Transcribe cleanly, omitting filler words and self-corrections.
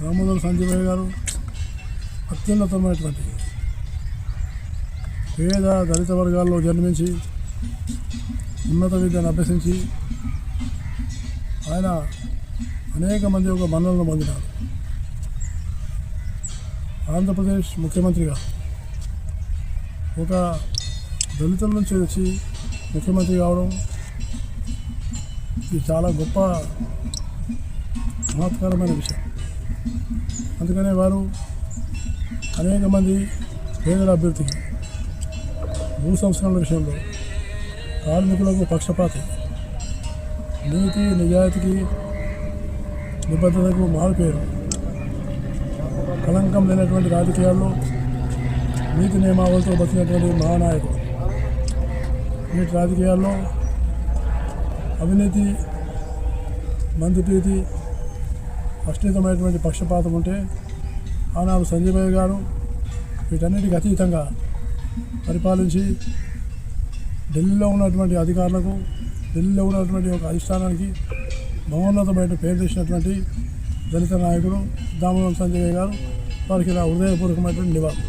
దామోదర సంజయ్ గారు అత్యున్నతమైనటువంటి పేద దళిత వర్గాల్లో జన్మించి ఉన్నత విద్యను అభ్యసించి ఆయన అనేక మంది యొక్క మన్ననలను పొందినారు. ఆంధ్రప్రదేశ్ ముఖ్యమంత్రిగా ఒక దళితుల నుంచి వచ్చి ముఖ్యమంత్రి కావడం ఇది చాలా గొప్ప మహత్కరమైన విషయం. అందుకనే వారు అనేక మంది పేదల అభ్యర్థికి భూ సంస్కరణల విషయంలో కార్మికులకు పక్షపాతి, నీతి నిజాయితీకి నిబద్ధతకు మారుపేరు, కళంకం లేనటువంటి రాజకీయాల్లో నీతి నియమావళితో బతికినటువంటి మహానాయకుడు. నేటి రాజకీయాల్లో అవినీతి, మందుప్రీతి, అశ్లీతమైనటువంటి పక్షపాతం ఉంటే ఆనాడు సంజయ్ గారు వీటన్నిటికి అతీతంగా పరిపాలించి ఢిల్లీలో ఉన్నటువంటి అధికారులకు, ఢిల్లీలో ఉన్నటువంటి ఒక అధిష్టానానికి మహోన్నతమైన పేరు తెచ్చినటువంటి దళిత నాయకుడు దామోదర సంజయ్ గారు. వారికి నా హృదయపూర్వకమైనటువంటి నివాళులు.